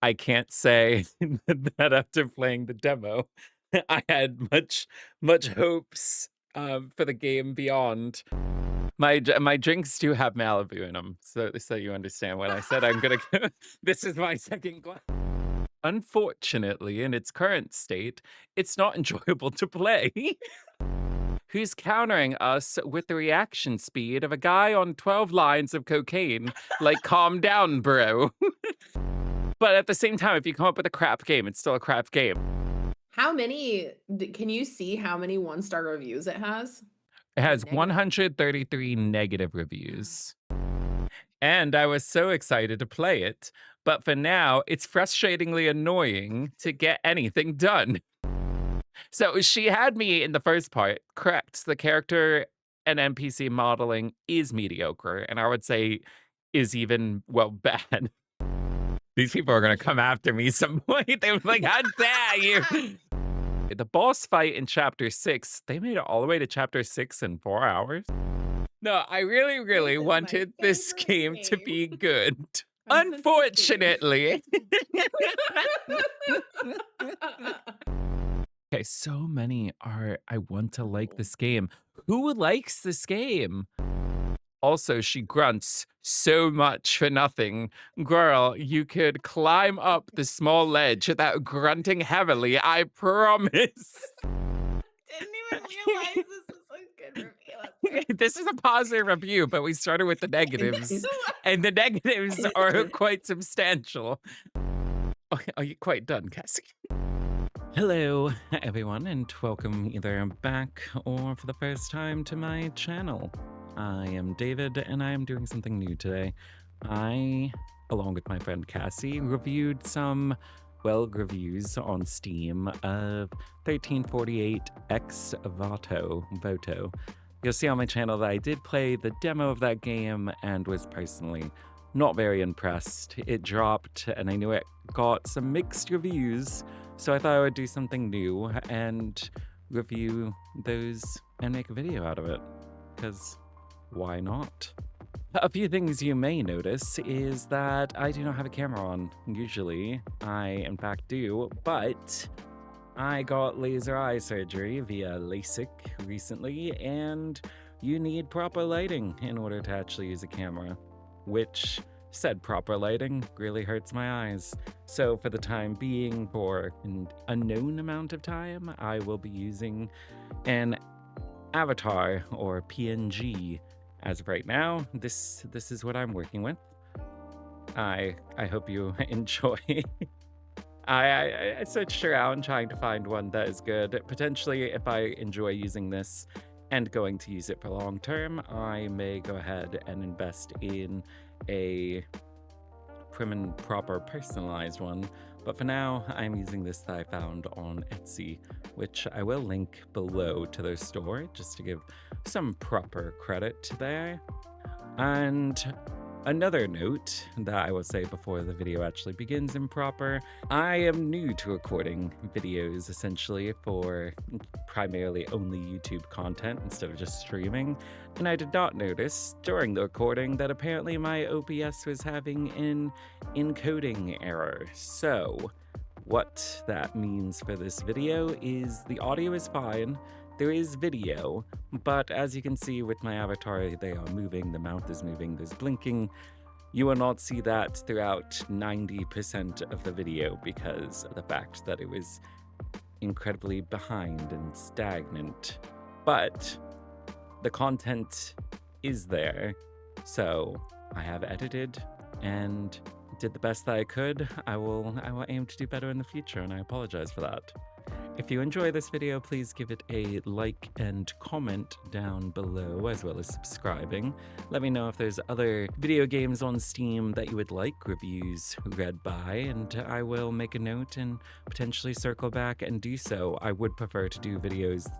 I can't say that after playing the demo, I had much hopes for the game beyond. My drinks do have Malibu in them, so you understand when I said I'm gonna go. This is my second glass. Unfortunately, in its current state, it's not enjoyable to play. Who's countering us with the reaction speed of a guy on 12 lines of cocaine? Like, calm down, bro. But at the same time, if you come up with a crap game, it's still a crap game. How many can you see how many one-star reviews it has? It Or has negative? 133 negative reviews. And I was so excited to play it, but for now, it's frustratingly annoying to get anything done. So she had me in the first part, correct. The character and NPC modeling is mediocre, and I would say is even, well, bad. These people are gonna come after me some point. They were like, "How dare you?" The boss fight in chapter 6, they made it all the way to chapter 6 in 4 hours. No, I really, This really is my wanted this favorite game to game. be good. Consistency. Unfortunately. Okay, so many are I want to like Oh. this game. Who likes this game? Also, she grunts so much for nothing. Girl, you could climb up the small ledge without grunting heavily, I promise. Didn't even realize this was a good review at first. This is a positive review, but we started with the negatives, and the negatives are quite substantial. Okay, are you quite done, Cassie? Hello, everyone, and welcome either back or for the first time to my channel. I am David, and I am doing something new today. I, along with my friend Cassie, reviewed some, well, reviews on Steam of 1348X Voto. You'll see on my channel that I did play the demo of that game and was personally not very impressed. It dropped, and I knew it got some mixed reviews, so I thought I would do something new and review those and make a video out of it. Because why not? A few things you may notice is that I do not have a camera on. Usually, I in fact do, but I got laser eye surgery via LASIK recently, and you need proper lighting in order to actually use a camera, which said proper lighting really hurts my eyes. So for the time being, for an unknown amount of time, I will be using an avatar or PNG. As of right now, this is what I'm working with. I hope you enjoy. I searched around trying to find one that is good. Potentially, if I enjoy using this and going to use it for long term, I may go ahead and invest in a prim and proper personalized one. But for now, I'm using this that I found on Etsy, which I will link below to their store just to give some proper credit there. And another note that I will say before the video actually begins in proper, I am new to recording videos essentially for primarily only YouTube content instead of just streaming, and I did not notice during the recording that apparently my OBS was having an encoding error. So what that means for this video is the audio is fine, there is video, but as you can see with my avatar, they are moving, the mouth is moving, there's blinking. You will not see that throughout 90% of the video because of the fact that it was incredibly behind and stagnant. But the content is there, so I have edited and did the best that I could. I will aim to do better in the future, and I apologize for that. If you enjoy this video, please give it a like and comment down below, as well as subscribing. Let me know if there's other video games on Steam that you would like reviews read by, and I will make a note and potentially circle back and do so. I would prefer to do videos,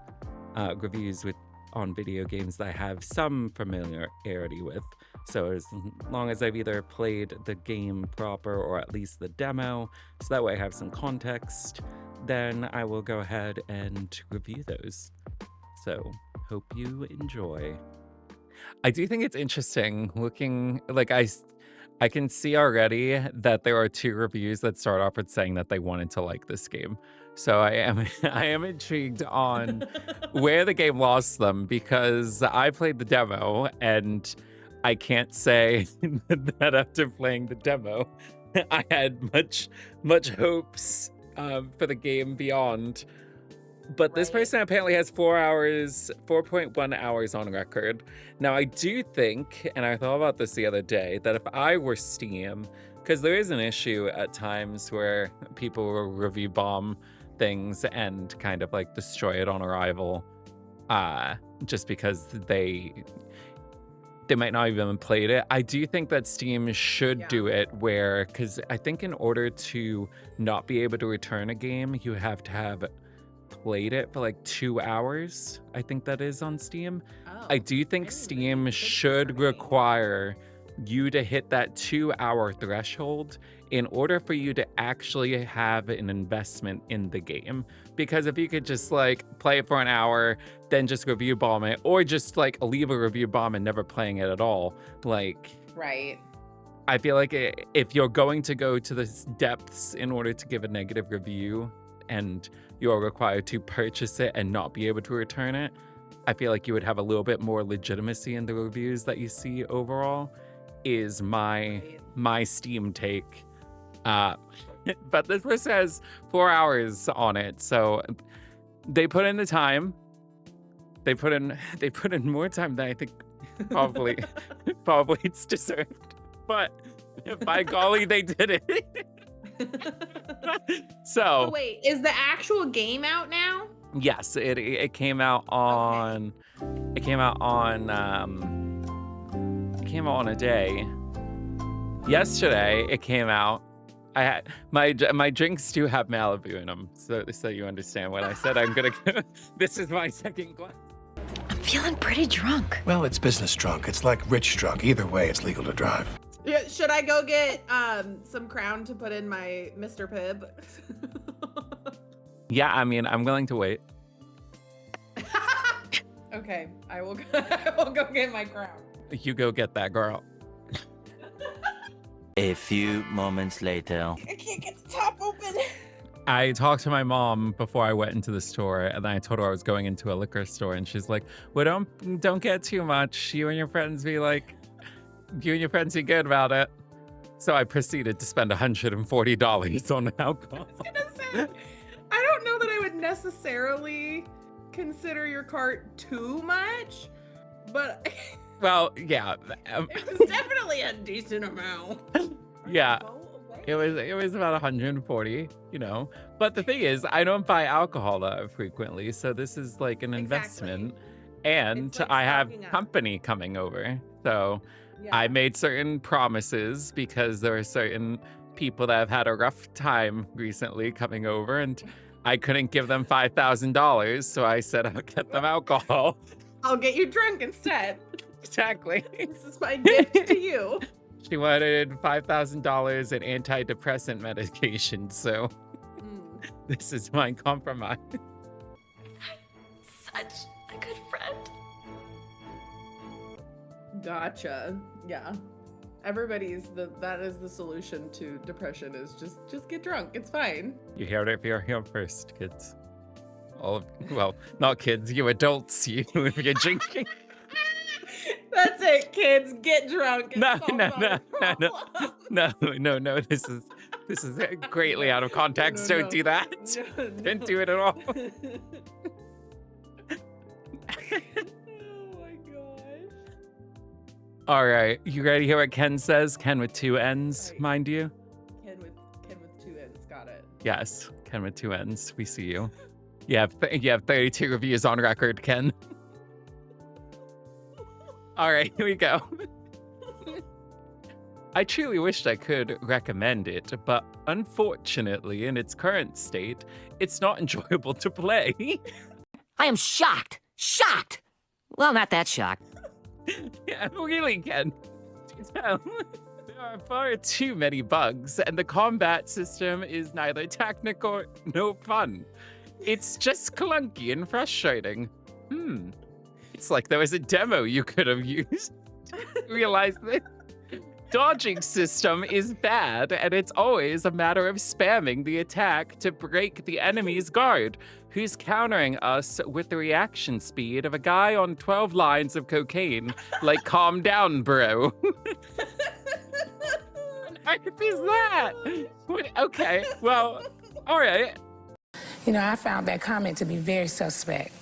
reviews on video games that I have some familiarity with. So as long as I've either played the game proper or at least the demo, so that way I have some context, then I will go ahead and review those. So hope you enjoy. I do think it's interesting looking like I can see already that there are 2 reviews that start off with saying that they wanted to like this game. So I am I am intrigued on where the game lost them because I played the demo and I can't say that after playing the demo, I had much hopes for the game beyond. But this Right. person apparently has 4.1 hours on record. Now, I do think, and I thought about this the other day, that if I were Steam, because there is an issue at times where people will review bomb things and kind of like destroy it on arrival, just because they might not even have played it. I do think that Steam should Yeah. do it where, because I think in order to not be able to return a game, you have to have played it for like 2 hours. I think that is on Steam. Oh, I do think didn't even Steam think should returning. require you to hit that 2-hour threshold in order for you to actually have an investment in the game. Because if you could just like play it for an hour, then just review bomb it, or just like leave a review bomb and never playing it at all, like Right. I feel like if you're going to go to the depths in order to give a negative review and you're required to purchase it and not be able to return it, I feel like you would have a little bit more legitimacy in the reviews that you see overall, is Right. my Steam take. But this person has 4 hours on it, so they put in the time. They put in more time than I think probably it's deserved. But by golly, they did it. So So wait, is the actual game out now? yes, it came out on it came out on a day. Yesterday it came out. I had my drinks do have Malibu in them, so you understand when I said I'm gonna go. This is my second glass. I'm feeling pretty drunk. Well, it's business drunk. It's like rich drunk. Either way, it's legal to drive. Yeah, should I go get some Crown to put in my Mr. Pibb? Yeah, I mean, I'm willing to wait. Okay, I will go get my Crown. You go get that, girl. A few moments later. I can't get the top open. I talked to my mom before I went into the store, and then I told her I was going into a liquor store, and she's like, "Well, don't get too much. You and your friends be good about it." So I proceeded to spend $140 on alcohol. I was gonna say, I don't know that I would necessarily consider your cart too much, but Well, yeah, it was definitely a decent amount. yeah. Go away. It was about 140, you know. But the thing is, I don't buy alcohol that frequently, so this is like an Exactly. investment, and It's like I have stocking up. company coming over, so I Yeah. made certain promises because there are certain people that have had a rough time recently coming over, and I couldn't give them $5,000, so I said I'll get them alcohol. I'll get you drunk instead. Exactly. This is my gift to you. She wanted $5,000 in antidepressant medication, so Mm. this is my compromise. Such a good friend. Gotcha. Yeah. That is the solution to depression is just get drunk. It's fine. You heard it here first, kids. Well, not kids, you adults, you if you're drinking. That's it, kids. Get drunk. and No, solve no, all no, your no, problems. no. This is greatly out of context. No, Don't do that. No, Don't no. do it at all. Oh my gosh. All right, you ready to hear what Ken says? Ken with 2 N's, Right. mind you. Ken with 2 N's. Got it. Yes, Ken with 2 N's. We see you. You have 32 reviews on record, Ken. All right, here we go. I truly wished I could recommend it, but unfortunately, in its current state, it's not enjoyable to play. I am shocked. Shocked. Well, not that shocked. Yeah, really, Ken. There are far too many bugs, and the combat system is neither technical nor fun. It's just clunky and frustrating. It's like there was a demo you could have used. Realize this? dodging system is bad, and it's always a matter of spamming the attack to break the enemy's guard, who's countering us with the reaction speed of a guy on 12 lines of cocaine. Like, calm down, bro. What is that? Okay, well, all right. You know, I found that comment to be very suspect.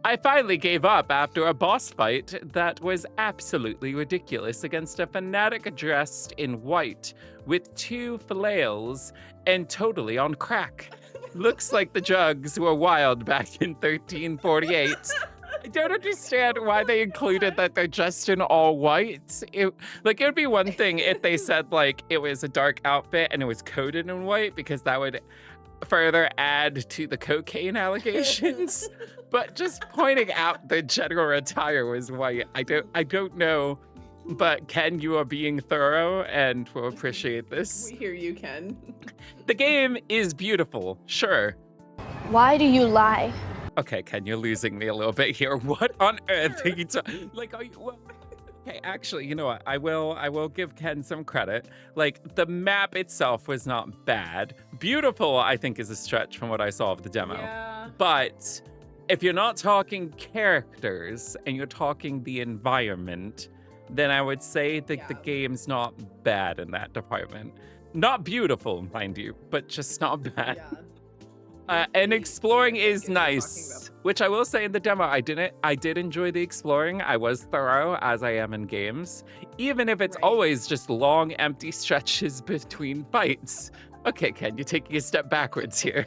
I finally gave up after a boss fight that was absolutely ridiculous against a fanatic dressed in white with 2 flails and totally on crack. Looks like the drugs were wild back in 1348. I don't understand why they included that they're dressed in all white. It would be one thing if they said like it was a dark outfit and it was coated in white, because that would further add to the cocaine allegations. But just pointing out the general attire was white, I don't know. But Ken, you are being thorough and will appreciate this. We hear you, Ken. The game is beautiful, sure. Why do you lie? Okay, Ken, you're losing me a little bit here. What on earth are you talking? Like, are you? What? Okay, actually, you know what? I will give Ken some credit. Like, the map itself was not bad. Beautiful, I think, is a stretch from what I saw of the demo. Yeah. But if you're not talking characters and you're talking the environment, then I would say that the game's not bad in that department. Not beautiful, mind you, but just not bad. Yeah. And exploring is What you're talking nice, which I will say in the demo, I did enjoy the exploring. I was thorough, as I am in games, even if it's always just long, empty stretches between fights. Okay, Ken, you're taking a step backwards here.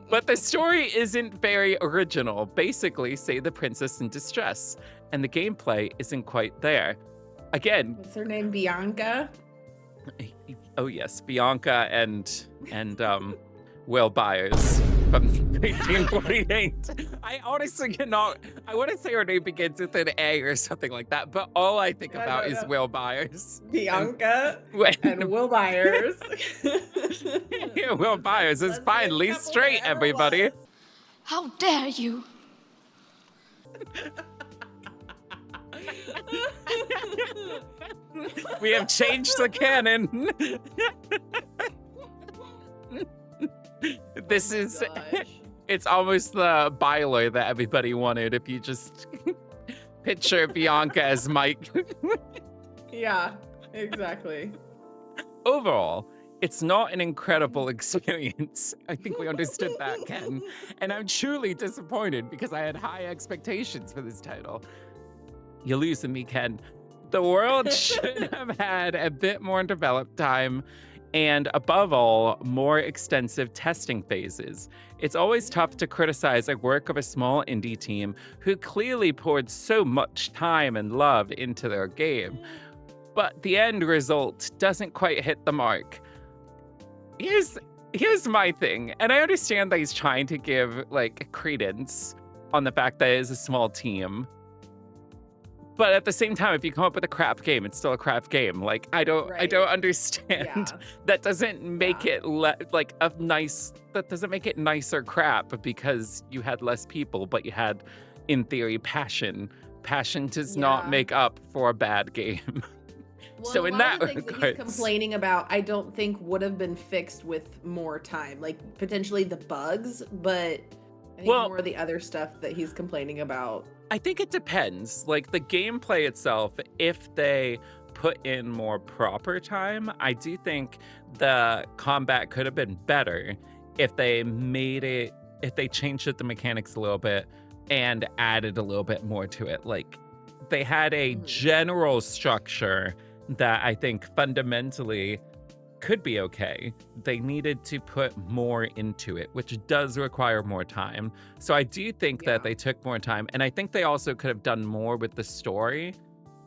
But the story isn't very original. Basically, say the princess in distress, and the gameplay isn't quite there. Again, What's her name? Bianca? oh yes, Bianca and Will Byers from 1848. I honestly cannot. I want to say her name begins with an A or something like that, but all I think about is Will Byers. Bianca And and Will Byers. Will Byers is Let's finally get a couple straight, there, everybody. was. How dare you? We have changed the canon. This is. Gosh. It's almost the byler that everybody wanted if you just picture Bianca as Mike. Yeah, exactly. Overall, it's not an incredible experience. I think we understood that, Ken. And I'm truly disappointed because I had high expectations for this title. You're losing me, Ken. The world should have had a bit more developed time and, above all, more extensive testing phases. It's always tough to criticize the work of a small indie team who clearly poured so much time and love into their game, but the end result doesn't quite hit the mark. Here's my thing, and I understand that he's trying to give, like, credence on the fact that it is a small team. But at the same time, if you come up with a crap game, it's still a crap game. Like, I don't understand. Yeah. That doesn't make it that doesn't make it nice or crap because you had less people, but you had, in theory, passion. Passion does not make up for a bad game. Well, So a in lot that of the things that he's regards- complaining about, I don't think would have been fixed with more time. Like potentially the bugs, but I think more of the other stuff that he's complaining about. I think it depends. Like the gameplay itself, if they put in more proper time, I do think the combat could have been better if they changed the mechanics a little bit and added a little bit more to it. Like they had a general structure that I think fundamentally could be okay. They needed to put more into it, which does require more time. So I do think that they took more time. And I think they also could have done more with the story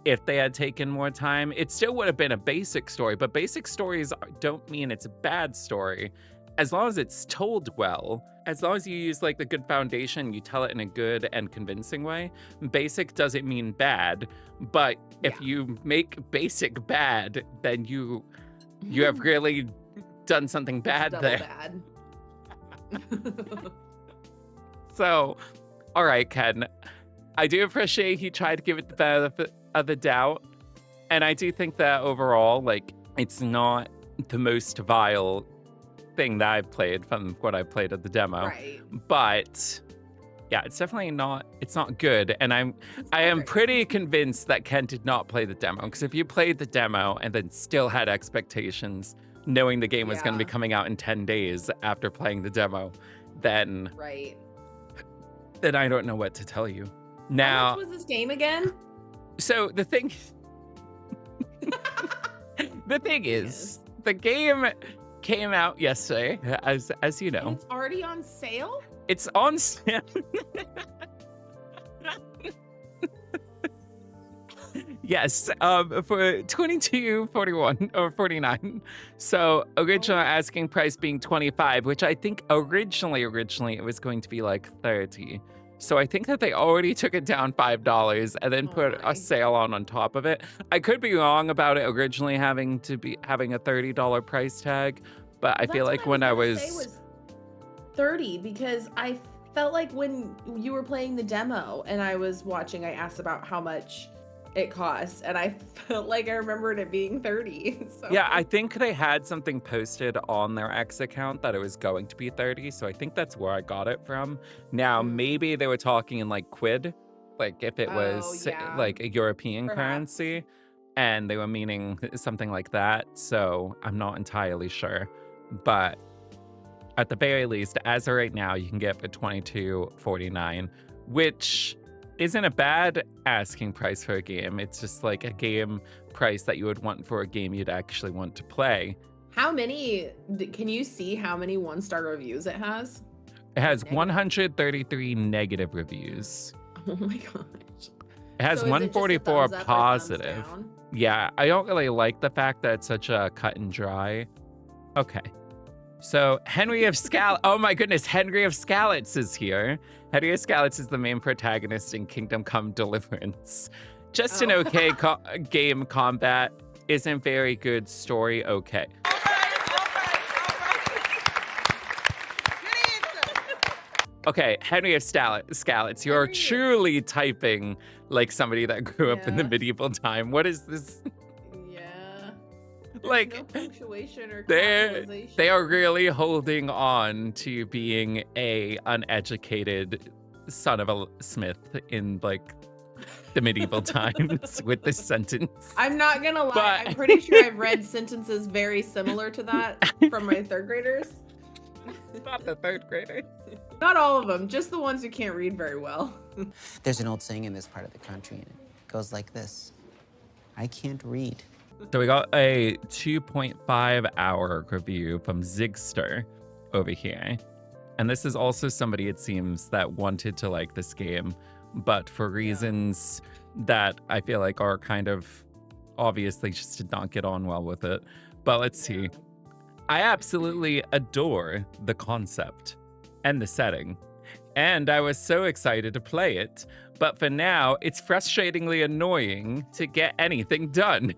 if they had taken more time. It still would have been a basic story, but basic stories don't mean it's a bad story. As long as it's told well, as long as you use like the good foundation, you tell it in a good and convincing way. Basic doesn't mean bad, but if you make basic bad, then you have really done something bad Double there. bad. So, all right, Ken. I do appreciate he tried to give it the benefit of the doubt And I do think that overall, like, it's not the most vile thing that I've played from what I played at the demo. Right. But yeah, it's definitely not, it's not good. And I am pretty convinced that Ken did not play the demo, because if you played the demo and then still had expectations, knowing the game was going to be coming out in 10 days after playing the demo, then Right. then I don't know what to tell you. Now, how much was this game again? so the thing is, the game came out yesterday, as you know. And it's already on sale? It's on sale. Yes, for $22.41 or $49. So original asking price being $25, which I think originally it was going to be like $30. So I think that they already took it down $5 and then put a sale on top of it. I could be wrong about it originally having a $30 price tag, but I feel like when I was 30, because I felt like when you were playing the demo and I was watching, I asked about how much it costs, and I felt like I remembered it being 30. So. Yeah, I think they had something posted on their X account that it was going to be 30, so I think that's where I got it from. Now, maybe they were talking in like quid, like if it was like a European currency, and they were meaning something like that, so I'm not entirely sure. But at the very least, as of right now, you can get for $22.49, which isn't a bad asking price for a game. It's just like a game price that you would want for a game you'd actually want to play. How many, can you see how many 1-star reviews it has? It has 133 negative reviews. Oh my gosh. It has So is it just a 144 thumbs up or thumbs positive. down? Yeah, I don't really like the fact that it's such a cut and dry. Okay. So Henry of oh my goodness, Henry of Skalitz is here. Henry of Skalitz is the main protagonist in Kingdom Come Deliverance. Just an okay game combat, isn't very good story, okay. Okay, Henry of Skalitz, you're truly typing like somebody that grew up in the medieval time. What is this? Like, no punctuation or they are really holding on to being a uneducated son of a smith in like the medieval times with this sentence. I'm not gonna lie, I'm pretty sure I've read sentences very similar to that from my 3rd graders. Not the 3rd graders. Not all of them, just the ones who can't read very well. There's an old saying in this part of the country, and it goes like this: I can't read. So we got a 2.5 hour review from Zigster over here. And this is also somebody, it seems, that wanted to like this game, but for reasons that I feel like are kind of obviously just did not get on well with it. But let's see. I absolutely adore the concept and the setting, and I was so excited to play it. But for now, it's frustratingly annoying to get anything done.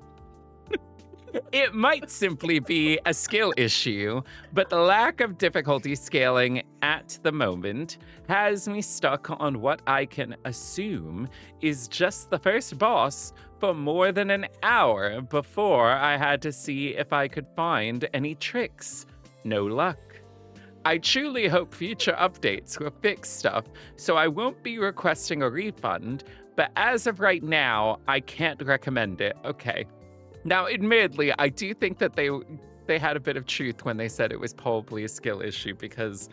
It might simply be a skill issue, but the lack of difficulty scaling at the moment has me stuck on what I can assume is just the first boss for more than an hour before I had to see if I could find any tricks. No luck. I truly hope future updates will fix stuff, so I won't be requesting a refund, but as of right now, I can't recommend it. Okay. Now, admittedly, I do think that they had a bit of truth when they said it was probably a skill issue, because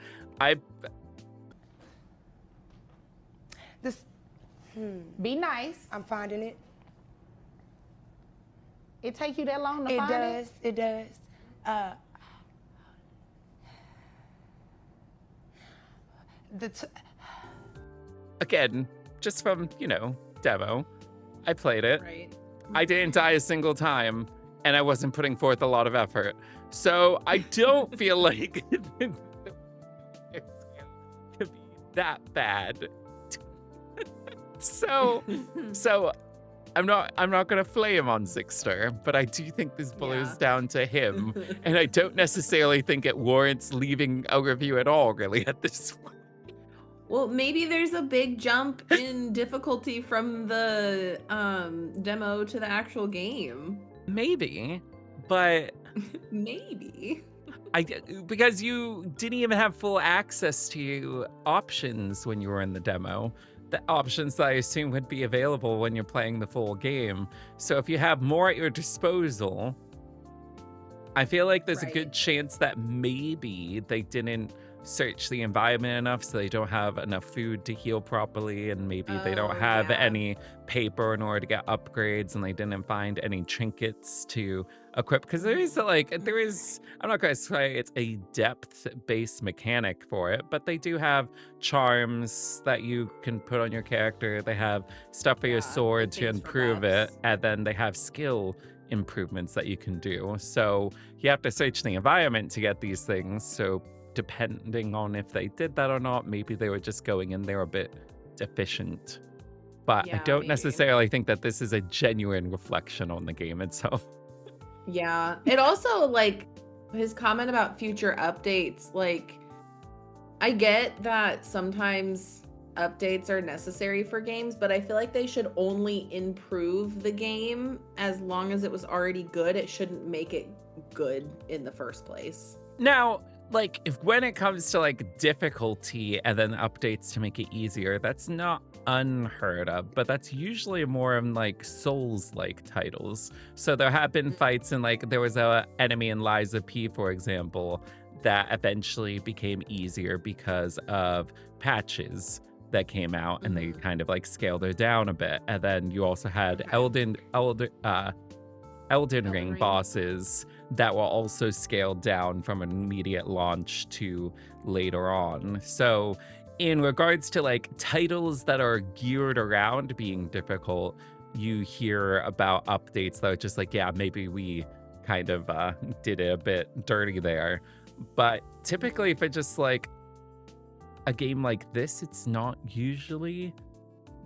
Be nice. I'm finding it. It take you that long to find it? It does. Again, just from, demo, I played it. Right. I didn't die a single time, and I wasn't putting forth a lot of effort. So I don't feel like it's going to be that bad. So I'm not gonna flame on Zigster, but I do think this boils down to him, and I don't necessarily think it warrants leaving a review at all, really, at this point. Well, maybe there's a big jump in difficulty from the demo to the actual game. Maybe, but Maybe. because you didn't even have full access to options when you were in the demo. The options that I assume would be available when you're playing the full game. So if you have more at your disposal, I feel like there's a good chance that maybe they didn't search the environment enough, so they don't have enough food to heal properly, and maybe they don't have any paper in order to get upgrades, and they didn't find any trinkets to equip. Because there is I'm not gonna say it's a depth-based mechanic for it, but they do have charms that you can put on your character. They have stuff for your sword to improve it, and then they have skill improvements that you can do. So you have to search the environment to get these things. So depending on if they did that or not, maybe they were just going in there a bit deficient. But I don't necessarily think that this is a genuine reflection on the game itself. Yeah. It also, like, his comment about future updates, like, I get that sometimes updates are necessary for games, but I feel like they should only improve the game as long as it was already good. It shouldn't make it good in the first place. Now, like, when it comes to like difficulty and then updates to make it easier, that's not unheard of, but that's usually more in like Souls-like titles. So there have been fights in, like, there was a enemy in Liza P, for example, that eventually became easier because of patches that came out, and they kind of like scaled it down a bit. And then you also had Elden Ring bosses that were also scaled down from an immediate launch to later on. So in regards to like titles that are geared around being difficult, you hear about updates that are just like, yeah, maybe we kind of did it a bit dirty there. But typically, if it's just like a game like this, it's not usually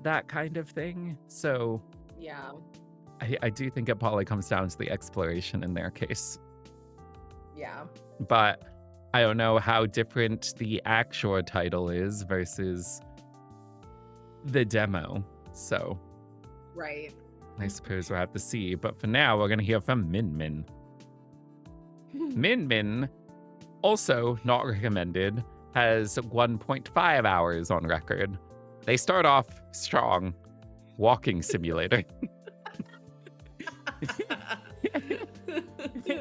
that kind of thing. So yeah, I do think it probably comes down to the exploration in their case. Yeah. But I don't know how different the actual title is versus the demo. So right. I suppose we'll have to see. But for now, we're going to hear from Min Min. Min Min, also not recommended, has 1.5 hours on record. They start off strong. Walking simulator.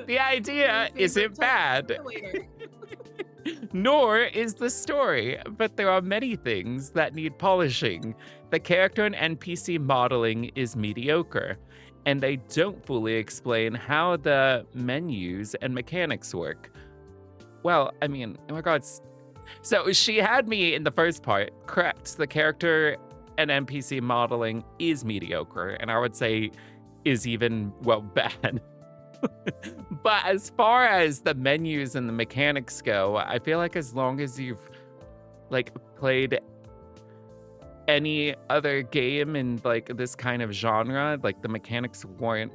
The idea isn't bad, nor is the story, but there are many things that need polishing. The character and NPC modeling is mediocre, and they don't fully explain how the menus and mechanics work. Well, I mean, in regards... So she had me in the first part, correct. The character and NPC modeling is mediocre, and I would say is even, well, bad. But as far as the menus and the mechanics go, I feel like as long as you've like played any other game in like this kind of genre, like the mechanics weren't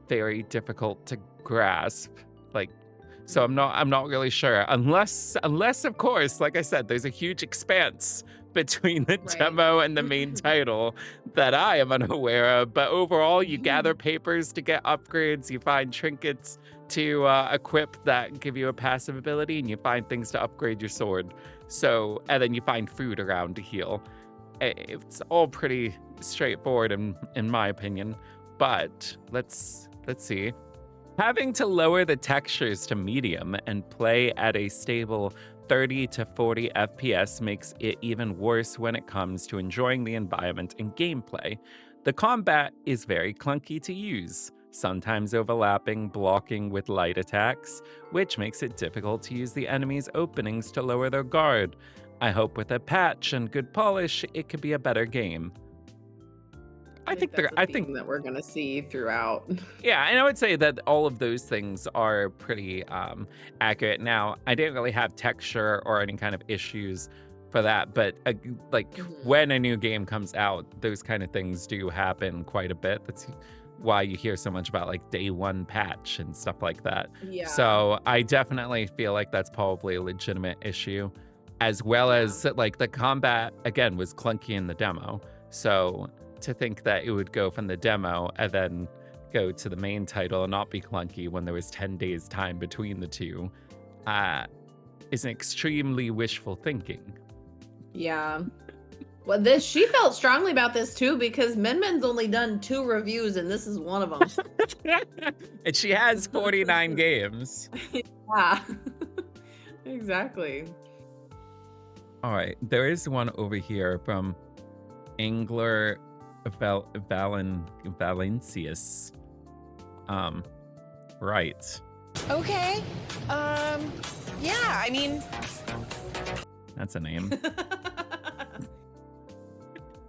very difficult to grasp. Like, so I'm not really sure, unless of course, like I said, there's a huge expanse between the demo and the main title that I am unaware of. But overall, you gather papers to get upgrades, you find trinkets to equip that give you a passive ability, and you find things to upgrade your sword. So, and then you find food around to heal. It's all pretty straightforward in my opinion. But let's see. Having to lower the textures to medium and play at a stable 30 to 40 FPS makes it even worse when it comes to enjoying the environment and gameplay. The combat is very clunky to use, sometimes overlapping, blocking with light attacks, which makes it difficult to use the enemy's openings to lower their guard. I hope with a patch and good polish, it could be a better game. I think that we're gonna see throughout. Yeah, and I would say that all of those things are pretty accurate. Now, I didn't really have texture or any kind of issues for that, but when a new game comes out, those kind of things do happen quite a bit. That's why you hear so much about like day one patch and stuff like that. Yeah. So I definitely feel like that's probably a legitimate issue. as well as like the combat again was clunky in the demo. So to think that it would go from the demo and then go to the main title and not be clunky when there was 10 days time between the two is an extremely wishful thinking. Yeah. Well, she felt strongly about this too because Min-Min's only done 2 reviews and this is one of them. And she has 49 games. Yeah. Exactly. All right, there is one over here from Angler Valencius. Right. Okay. Yeah, I mean, That's a name.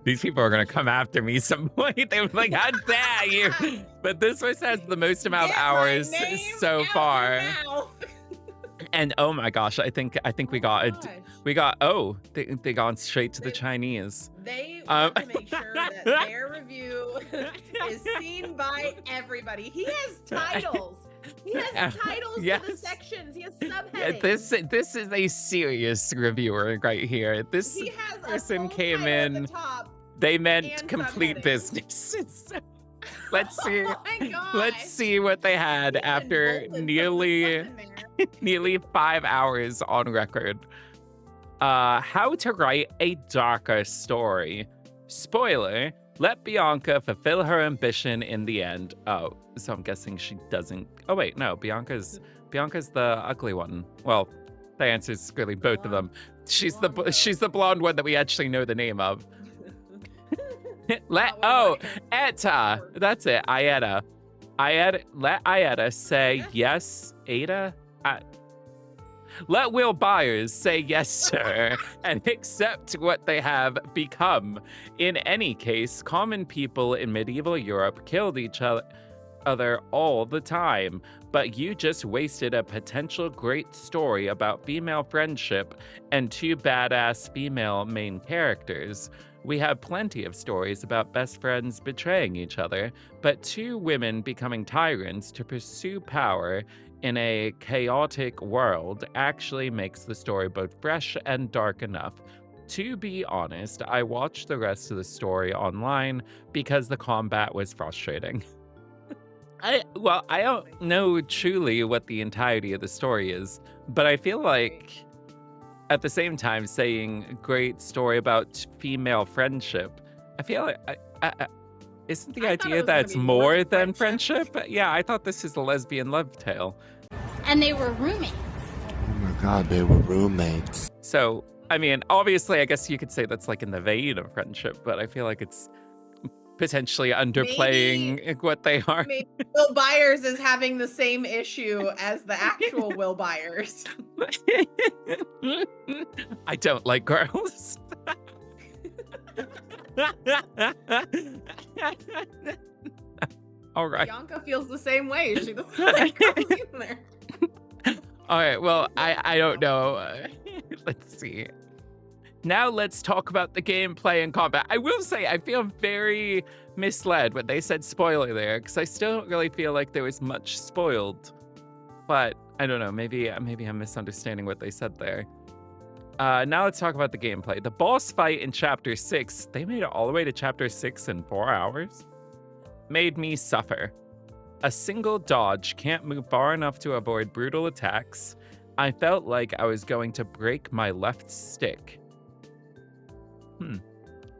These people are gonna come after me some point. They're like, how dare you? But this one has the most amount of hours so far. And oh my gosh, I think we got they gone straight to the Chinese. They want to make sure that their review is seen by everybody. He has titles. He has titles Yes. to the sections. He has Yeah, subheadings. this is a serious reviewer right here. This He has a person full came title at the in. top. They meant and complete subheadings. business. So, let's see. Oh my gosh. Let's see what they had He had after bolted some of the nearly stuff in there. nearly 5 hours on record. How to write a darker story. Spoiler, let Bianca fulfill her ambition in the end. Oh, so I'm guessing she doesn't. Oh wait, no, Bianca's the ugly one. Well, the answer is really both of them. She's the blonde one that we actually know the name of. Let Etta. That's it. Ayetta. Let Ayetta say yes. Ada. Let Will Byers say yes, sir, and accept what they have become. In any case, common people in medieval Europe killed each other all the time, but you just wasted a potential great story about female friendship and 2 badass female main characters. We have plenty of stories about best friends betraying each other, but 2 women becoming tyrants to pursue power in a chaotic world actually makes the story both fresh and dark enough. To be honest, I watched the rest of the story online because the combat was frustrating. I don't know truly what the entirety of the story is, but I feel like at the same time saying great story about female friendship, I feel like isn't the idea that it's more than friendship? Yeah, I thought this is a lesbian love tale. And they were roommates. Oh my god, they were roommates. So, I mean, obviously, I guess you could say that's like in the vein of friendship, but I feel like it's potentially underplaying what they are. Maybe Will Byers is having the same issue as the actual Will Byers. I don't like girls. All right. Bianca feels the same way. She doesn't like girls either. All right. Well, I don't know. Let's see. Now let's talk about the gameplay and combat. I will say I feel very misled when they said spoiler there, because I still don't really feel like there was much spoiled. But I don't know. Maybe I'm misunderstanding what they said there. Now let's talk about the gameplay. The boss fight in Chapter 6, they made it all the way to Chapter 6 in 4 hours. Made me suffer. A single dodge can't move far enough to avoid brutal attacks. I felt like I was going to break my left stick.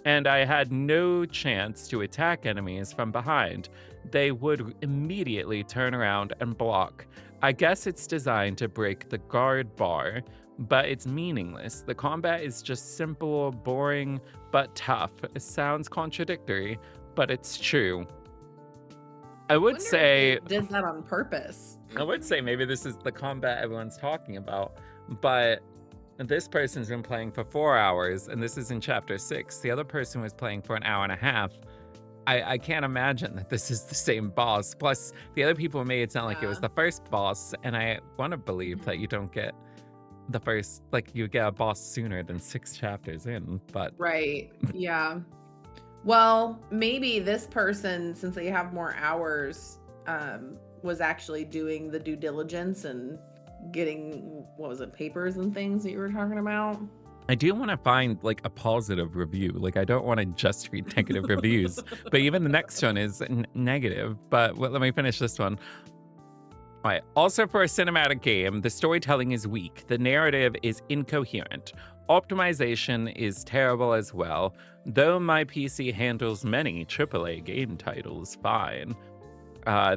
And I had no chance to attack enemies from behind. They would immediately turn around and block. I guess it's designed to break the guard bar, but it's meaningless. The combat is just simple, boring, but tough. It sounds contradictory, but it's true. I would say if they did that on purpose. I would say maybe this is the combat everyone's talking about, but this person's been playing for 4 hours, and this is in Chapter 6. The other person was playing for an hour and a half. I can't imagine that this is the same boss. Plus, the other people made it sound like it was the first boss, and I want to believe that you don't get the first, like, you get a boss sooner than 6 chapters in, but... Right, yeah. Well, maybe this person, since they have more hours, was actually doing the due diligence and getting, what was it, papers and things that you were talking about? I do want to find like a positive review. Like, I don't want to just read negative reviews, but even the next one is negative. But let me finish this one. All right. Also, for a cinematic game, the storytelling is weak. The narrative is incoherent. Optimization is terrible as well, though my PC handles many AAA game titles fine.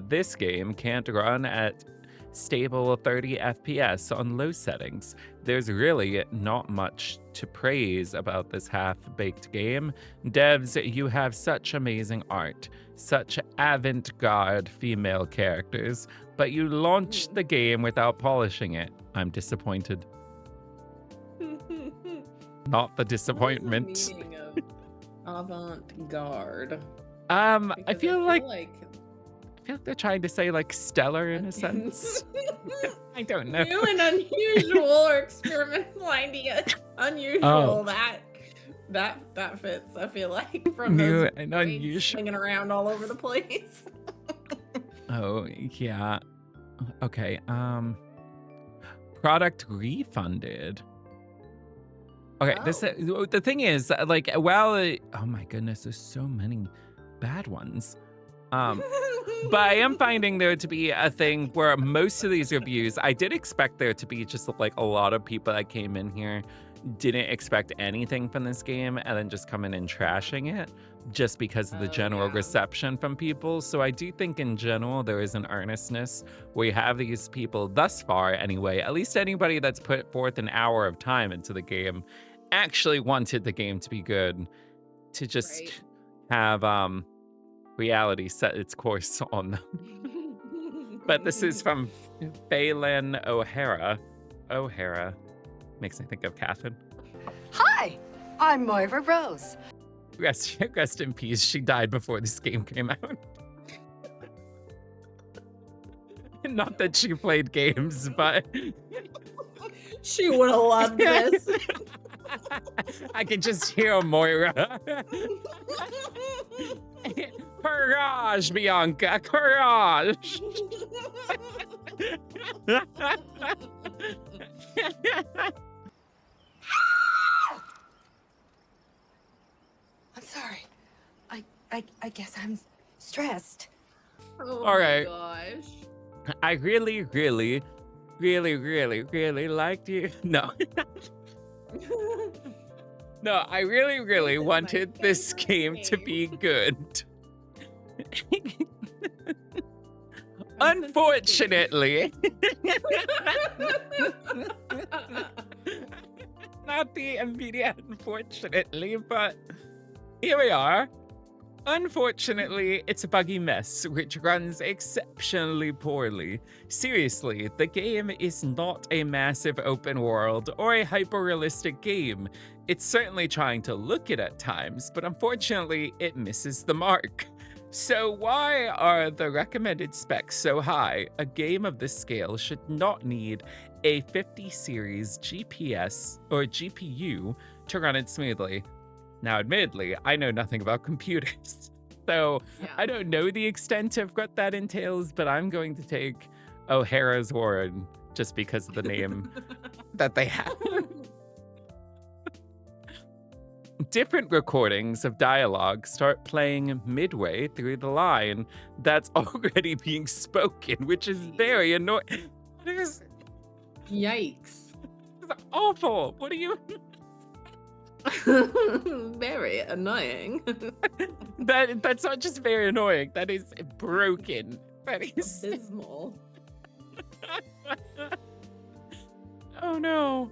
This game can't run at stable 30 FPS on low settings. There's really not much to praise about this half-baked game. Devs, you have such amazing art, such avant-garde female characters, but you launched the game without polishing it. I'm disappointed. Not the disappointment. What is the meaning of avant-garde? I feel like they're trying to say like stellar in a sense. I don't know. New and unusual or experimental idea. Unusual. That fits. I feel like from New those and grades unusual. swinging around all over the place. Oh yeah. Okay. Product refunded. Okay. This the thing is like oh my goodness, there's so many bad ones. But I am finding there to be a thing where most of these reviews, I did expect there to be just like a lot of people that came in here didn't expect anything from this game and then just come in and trashing it just because of the general reception from people. So I do think in general there is an earnestness where you have these people thus far anyway, at least anybody that's put forth an hour of time into the game actually wanted the game to be good, to just have reality set its course on them. But this is from Phelan O'Hara. O'Hara makes me think of Catherine. Hi, I'm Moira Rose. Rest in peace. She died before this game came out. Not that she played games, but she would have loved this. I can just hear Moira. Courage, Bianca, courage. I'm sorry. I guess I'm stressed. Oh all right. My gosh. I really liked you. No. No, I really wanted this game to be good. Unfortunately. Not the immediate unfortunately, but here we are. Unfortunately, it's a buggy mess, which runs exceptionally poorly. Seriously, the game is not a massive open world or a hyper-realistic game. It's certainly trying to look it at times, but unfortunately, it misses the mark. So why are the recommended specs so high? A game of this scale should not need a 50 series GPS or GPU to run it smoothly. Now, admittedly, I know nothing about computers, so I don't know the extent of what that entails, but I'm going to take O'Hara's word just because of the name that they have. Different recordings of dialogue start playing midway through the line that's already being spoken, which is very annoying. Yikes. It's awful. What do you... Very annoying. That's not just very annoying. That is broken. That is abysmal. Oh no.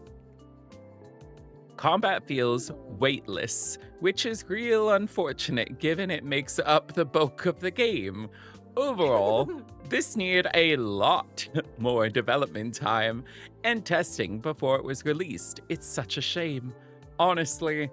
Combat feels weightless, which is real unfortunate given it makes up the bulk of the game. Overall, this needed a lot more development time and testing before it was released. It's such a shame, honestly.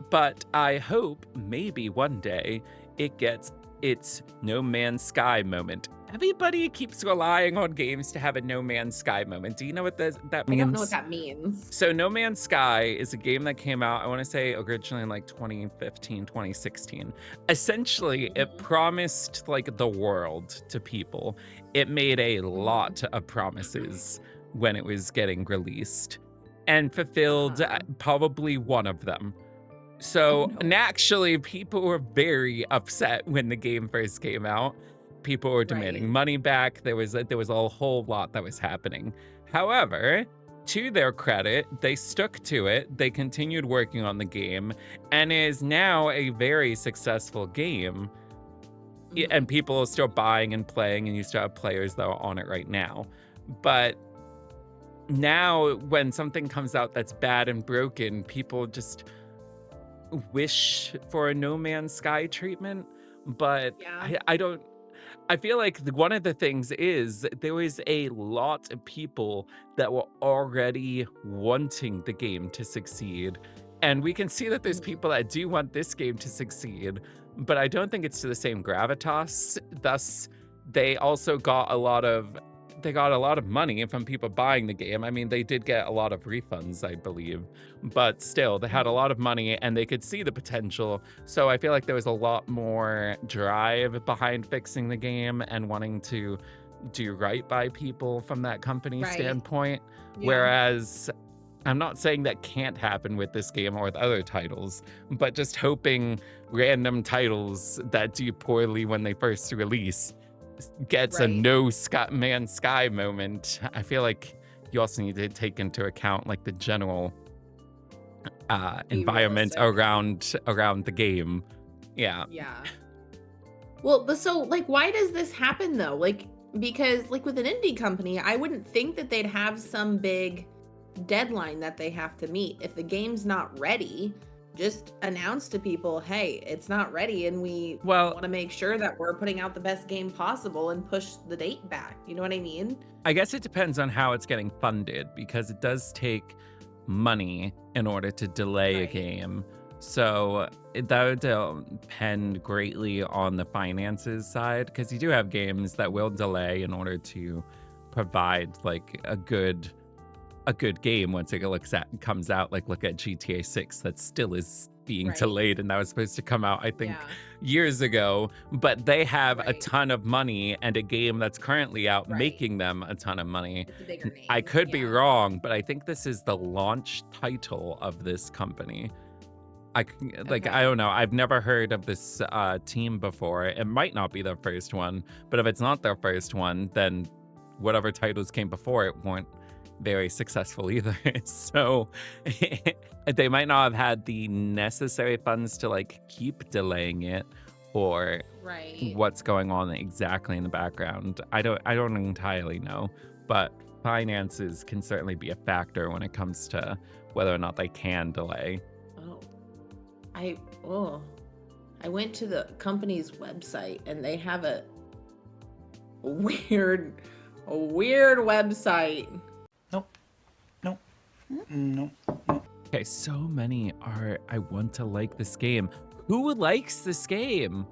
But I hope maybe one day it gets its No Man's Sky moment. Everybody keeps relying on games to have a No Man's Sky moment. Do you know what that means? I don't know what that means. So No Man's Sky is a game that came out, I want to say originally in like 2015, 2016. Essentially, it promised like the world to people. It made a lot of promises when it was getting released and fulfilled probably one of them. So naturally, people were very upset when the game first came out. People were demanding money back. There was a whole lot that was happening. However, to their credit, they stuck to it. They continued working on the game, and it is now a very successful game. And people are still buying and playing, and you still have players that are on it right now. But now, when something comes out that's bad and broken, people just wish for a No Man's Sky treatment. But I feel like one of the things is there was a lot of people that were already wanting the game to succeed. And we can see that there's people that do want this game to succeed, but I don't think it's to the same gravitas. Thus, they also got a lot of money from people buying the game. I mean, they did get a lot of refunds, I believe, but still, they had a lot of money and they could see the potential. So I feel like there was a lot more drive behind fixing the game and wanting to do right by people from that company standpoint. Yeah. Whereas I'm not saying that can't happen with this game or with other titles, but just hoping random titles that do poorly when they first release gets a No Man's Sky moment. I feel like you also need to take into account like the general environment around the game. Yeah. Well, but so like, why does this happen though? Like, because like with an indie company, I wouldn't think that they'd have some big deadline that they have to meet. If the game's not ready, just announce to people, hey, it's not ready, and we want to make sure that we're putting out the best game possible and push the date back. You know what I mean? I guess it depends on how it's getting funded, because it does take money in order to delay a game. So that would depend greatly on the finances side, because you do have games that will delay in order to provide like a good game once it comes out. Like look at GTA 6 that still is being delayed, and that was supposed to come out I think years ago, but they have a ton of money and a game that's currently out making them a ton of money. It's a bigger name. I could be wrong, but I think this is the launch title of this company. I don't know. I've never heard of this team before. It might not be their first one, but if it's not their first one, then whatever titles came before it weren't very successful either. So they might not have had the necessary funds to like keep delaying it, or what's going on exactly in the background. I don't entirely know, but finances can certainly be a factor when it comes to whether or not they can delay. I went to the company's website and they have a weird website. No. Okay, so many are I want to like this game. Who likes this game?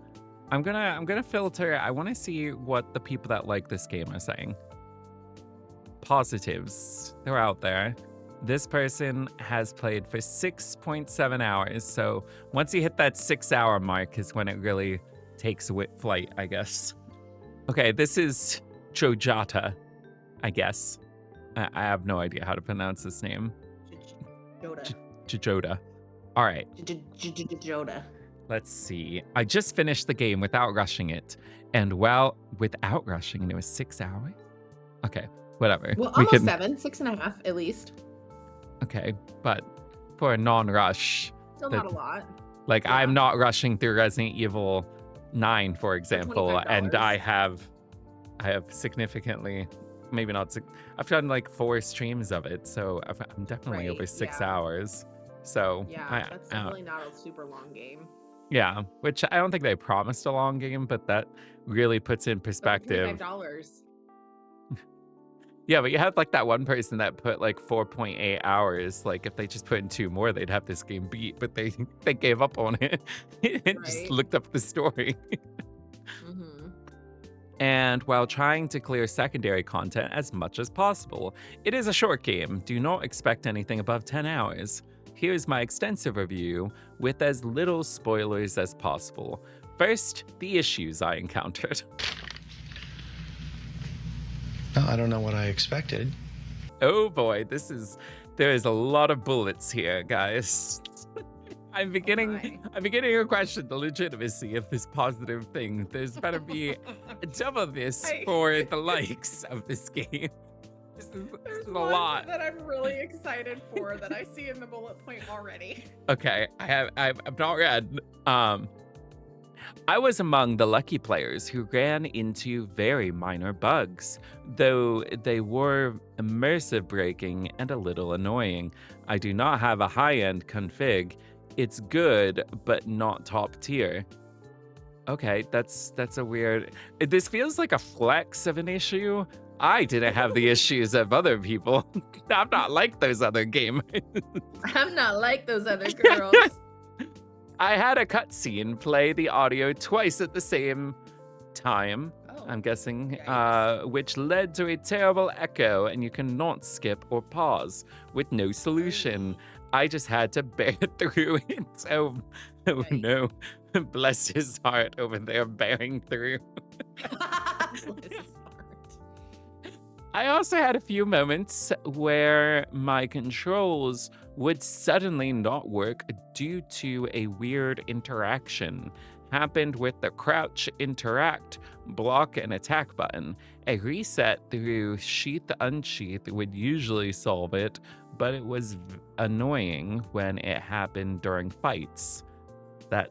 I'm gonna filter. I want to see what the people that like this game are saying. Positives. They're out there. This person has played for 6.7 hours. So once you hit that 6-hour mark is when it really takes flight, I guess. Okay, this is Jojata, I guess. I have no idea how to pronounce this name. Jojota. All right. Jojota. Let's see. I just finished the game without rushing it. And without rushing, and it was 6 hours? Okay, whatever. Well, almost 7, 6.5 at least. Okay, but for a non-rush. Still not a lot. Like, I'm not rushing through Resident Evil 9, for example, and I have significantly, maybe not, I've done like 4 streams of it, so I'm definitely over 6 hours. So that's definitely not a super long game. Yeah, which I don't think they promised a long game, but that really puts in perspective. $25. Yeah, but you had like that one person that put like 4.8 hours. Like if they just put in 2 more, they'd have this game beat, but they gave up on it and just looked up the story. And while trying to clear secondary content as much as possible, it is a short game. Do not expect anything above 10 hours. Here's my extensive review with as little spoilers as possible. First, the issues I encountered. Well, I don't know what I expected. Oh boy, there is a lot of bullets here, guys. I'm beginning to question the legitimacy of this positive thing. There's better be double this for the likes of this game. This is a lot. That I'm really excited for that I see in the bullet point already. Okay, I've not read. I was among the lucky players who ran into very minor bugs, though they were immersive breaking and a little annoying. I do not have a high-end config. It's good, but not top tier. Okay, that's a weird. This feels like a flex of an issue. I didn't have the issues of other people. I'm not like those other gamers. I'm not like those other girls. I had a cutscene play the audio twice at the same time, I'm guessing, which led to a terrible echo, and you cannot skip or pause with no solution. I just had to bear through it. Oh no. Bless his heart over there bearing through. I also had a few moments where my controls would suddenly not work due to a weird interaction. Happened with the crouch, interact, block, and attack button. A reset through sheath unsheath would usually solve it, but it was annoying when it happened during fights. That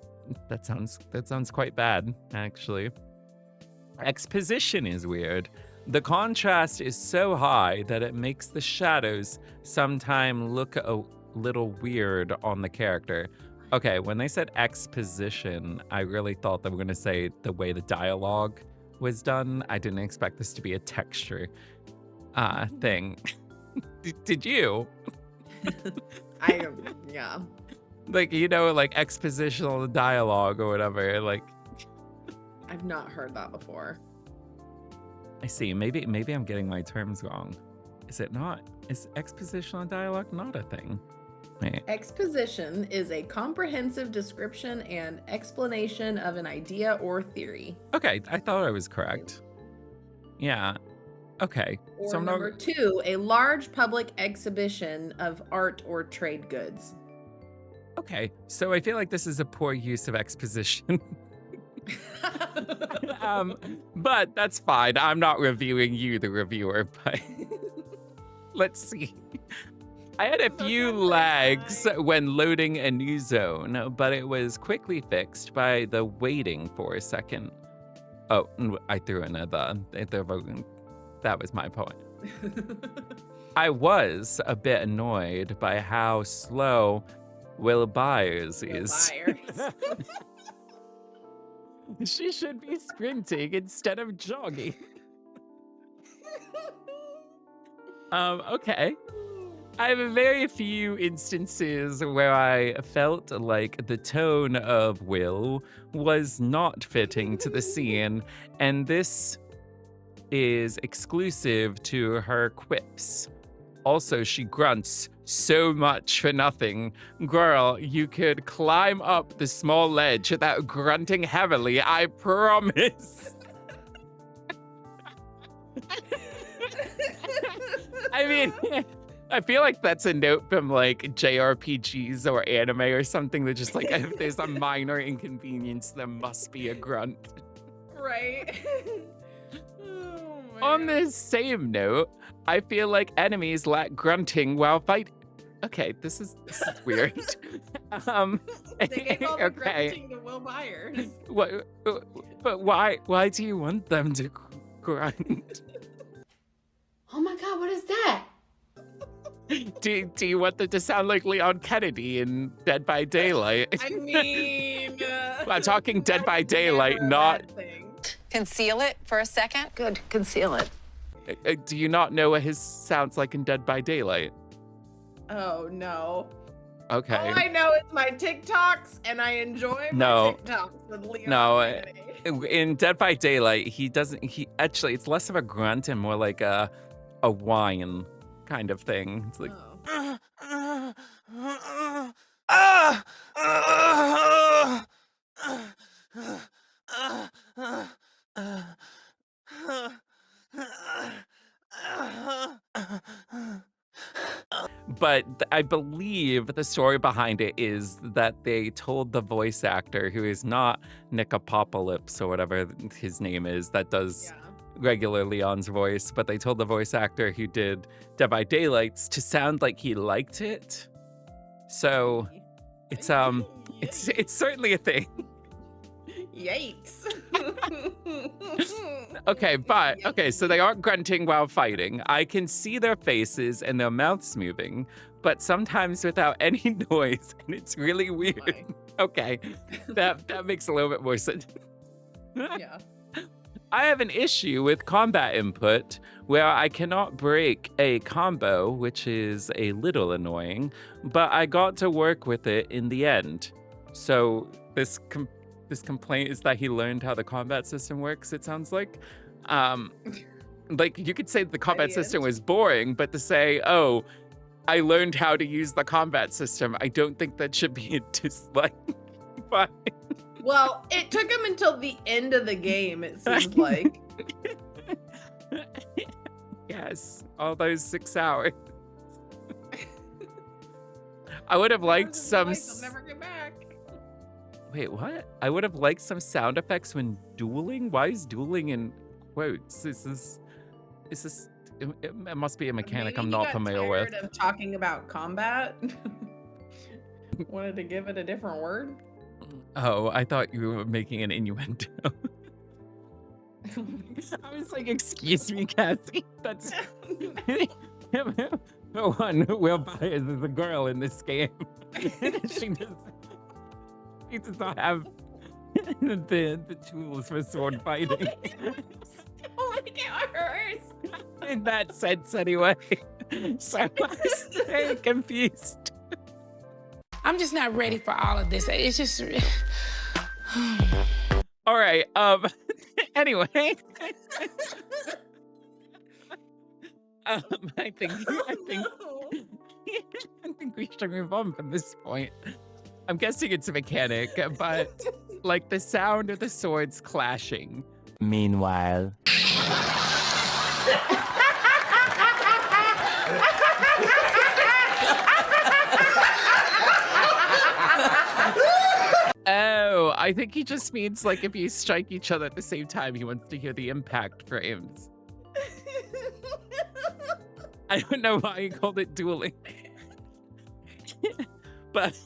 sounds quite bad, actually. Exposition is weird. The contrast is so high that it makes the shadows sometimes look a little weird on the character. Okay, when they said exposition, I really thought they were going to say the way the dialogue was done. I didn't expect this to be a texture thing. Did you? Yeah. Like, you know, like expositional dialogue or whatever. Like, I've not heard that before. I see. Maybe I'm getting my terms wrong. Is it not? Is expositional dialogue not a thing? Wait. Exposition is a comprehensive description and explanation of an idea or theory. Okay, I thought I was correct. Yeah. Okay. Or so I'm number not... 2, a large public exhibition of art or trade goods. Okay, so I feel like this is a poor use of exposition. But that's fine. I'm not reviewing you, the reviewer, but let's see. I had a few lags when loading a new zone, but it was quickly fixed by the waiting for a second. Oh, I threw in that was my point. I was a bit annoyed by how slow Will Byers is. She should be sprinting instead of jogging. Okay. I have very few instances where I felt like the tone of Will was not fitting to the scene, and this is exclusive to her quips. Also, she grunts so much for nothing. Girl, you could climb up the small ledge without grunting heavily, I promise. I mean, I feel like that's a note from like JRPGs or anime or something that just like, if there's a minor inconvenience, there must be a grunt. Right. On this same note, I feel like enemies lack grunting while fighting. Okay, this is weird. They gave all the grunting to Will Byers. What? But why do you want them to grunt? Oh my God, what is that? Do you want them to sound like Leon Kennedy in Dead by Daylight? I mean, I'm talking Dead by Daylight, not. Conceal it for a second. Good, conceal it. Do you not know what his sounds like in Dead by Daylight? Oh no. Okay. All I know is my TikToks, and I enjoy my TikToks with Leon Kennedy. In Dead by Daylight, he actually, it's less of a grunt and more like a whine kind of thing. It's like, but I believe the story behind it is that they told the voice actor, who is not Nicopocalypse or whatever his name is, that does regular Leon's voice, but they told the voice actor who did Dead by Daylights to sound like he liked it. So it's certainly a thing. Yikes. Okay, so they aren't grunting while fighting. I can see their faces and their mouths moving, but sometimes without any noise, and it's really weird. Okay, that makes a little bit more sense. Yeah. I have an issue with combat input where I cannot break a combo, which is a little annoying, but I got to work with it in the end. So this complaint is that he learned how the combat system works, it sounds like. Like, you could say the combat system was boring, but to say, oh, I learned how to use the combat system, I don't think that should be a dislike. But Well, it took him until the end of the game, it seems like. Yes, all those 6 hours. I would have liked some. I'll never get back. Wait, what? I would have liked some sound effects when dueling. Why is dueling in quotes? It must be a mechanic I'm not familiar with. Tired of talking about combat. Wanted to give it a different word. Oh, I thought you were making an innuendo. I was like, excuse me, Cassie. That's the one who will buy is a girl in this game. She does not have the tools for sword fighting. Oh, it hurts. In that sense, anyway. So I was very confused. I'm just not ready for all of this. It's just. All right. Anyway. I think we should move on from this point. I'm guessing it's a mechanic, but like the sound of the swords clashing. Meanwhile. Oh, I think he just means like if you strike each other at the same time, he wants to hear the impact frames. I don't know why he called it dueling. But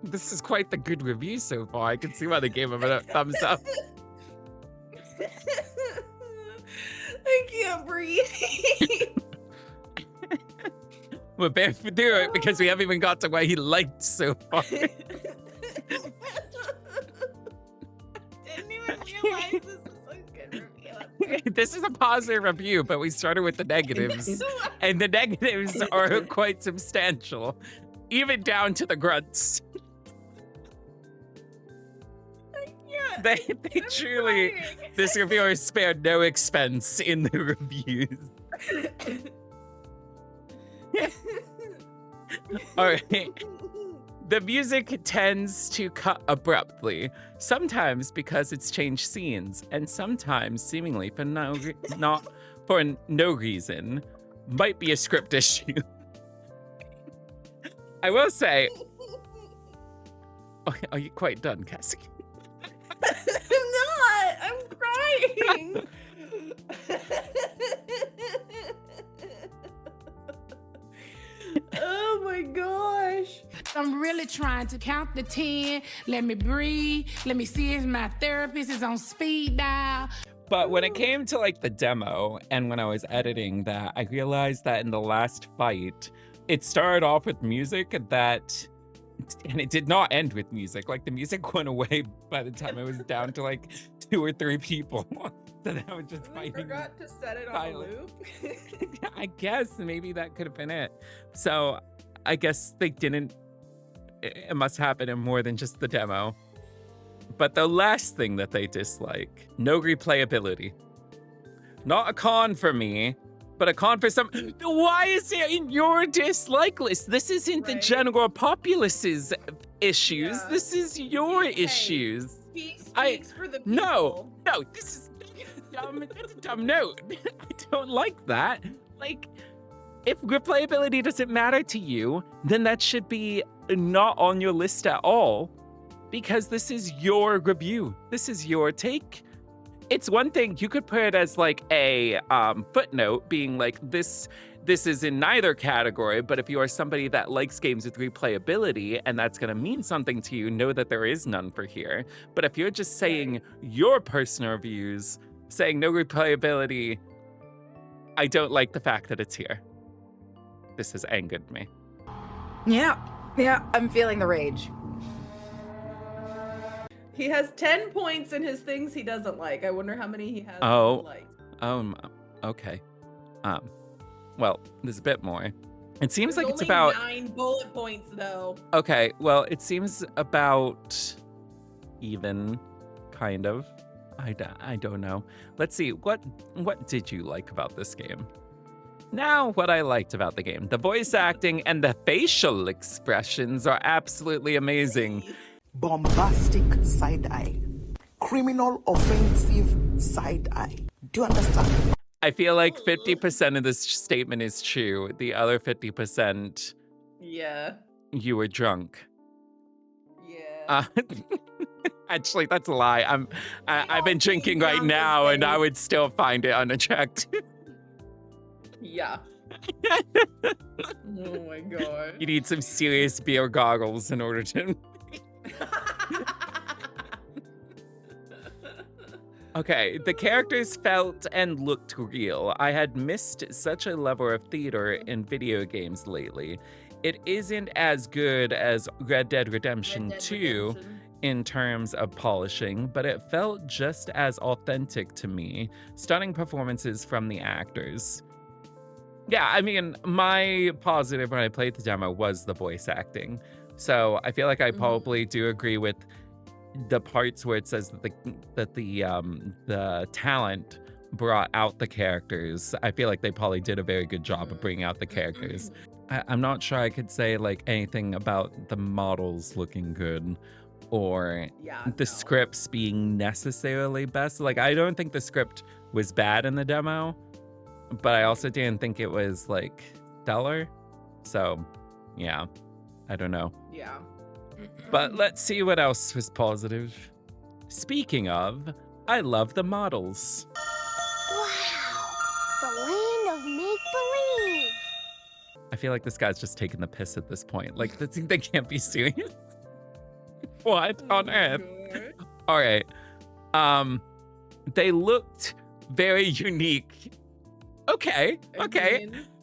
this is quite the good review so far. I can see why they gave him a thumbs up. I can't breathe. We're bound to do it because we haven't even got to where he liked so far. Didn't even realize this was a good review. This is a positive review, but we started with the negatives. And the negatives are quite substantial, even down to the grunts. They truly, this reviewer spared no expense in the reviews. All right. The music tends to cut abruptly, sometimes because it's changed scenes, and sometimes seemingly for not for no reason. Might be a script issue. I will say, are you quite done, Cassie? I'm not. I'm crying. Oh my gosh. I'm really trying to count the 10. Let me breathe. Let me see if my therapist is on speed dial. But when it came to like the demo and when I was editing that, I realized that in the last fight, it started off with music and it did not end with music. Like the music went away by the time it was down to like 2 or 3 people. That I was just fighting. I forgot to set it on loop. I guess maybe that could have been it. So I guess they didn't. It must happen in more than just the demo. But the last thing that they dislike, no replayability. Not a con for me, but a con for some. Why is it in your dislike list? This isn't the general populace's issues. This is your issues. He speaks for the people. No, this is. That's a dumb note. I don't like that. Like, if replayability doesn't matter to you, then that should be not on your list at all, because this is your review. This is your take. It's one thing, you could put it as like a footnote being like, this is in neither category, but if you are somebody that likes games with replayability and that's gonna mean something to you, know that there is none for here. But if you're just saying your personal reviews, saying no replayability, I don't like the fact that it's here. This has angered me. Yeah, I'm feeling the rage. He has 10 points in his things he doesn't like. I wonder how many he has Oh. liked. Okay. Well, there's a bit more. It seems There's like it's only about 9 bullet points though. Okay, well, it seems about even, kind of. I don't know. Let's see, what did you like about this game? Now, what I liked about the game. The voice acting and the facial expressions are absolutely amazing. Bombastic side eye. Criminal offensive side eye. Do you understand? I feel like 50% of this statement is true. The other 50%, Yeah. you were drunk. Yeah. Actually, that's a lie. I've been drinking right now, and I would still find it unattractive. Yeah. Oh my god. You need some serious beer goggles in order to. Okay, the characters felt and looked real. I had missed such a level of theater in video games lately. It isn't as good as Red Dead Redemption 2 in terms of polishing, but it felt just as authentic to me. Stunning performances from the actors. Yeah, I mean, my positive when I played the demo was the voice acting. So I feel like I probably do agree with the parts where it says that the talent brought out the characters. I feel like they probably did a very good job of bringing out the characters. I'm not sure I could say like anything about the models looking good or the scripts being necessarily best. Like, I don't think the script was bad in the demo, but I also didn't think it was like stellar. So yeah, I don't know. Yeah. But let's see what else was positive. Speaking of, I love the models. Wow, the land of make-believe. I feel like this guy's just taking the piss at this point. Like, they can't be serious. What on earth? All right. They looked very unique. Okay.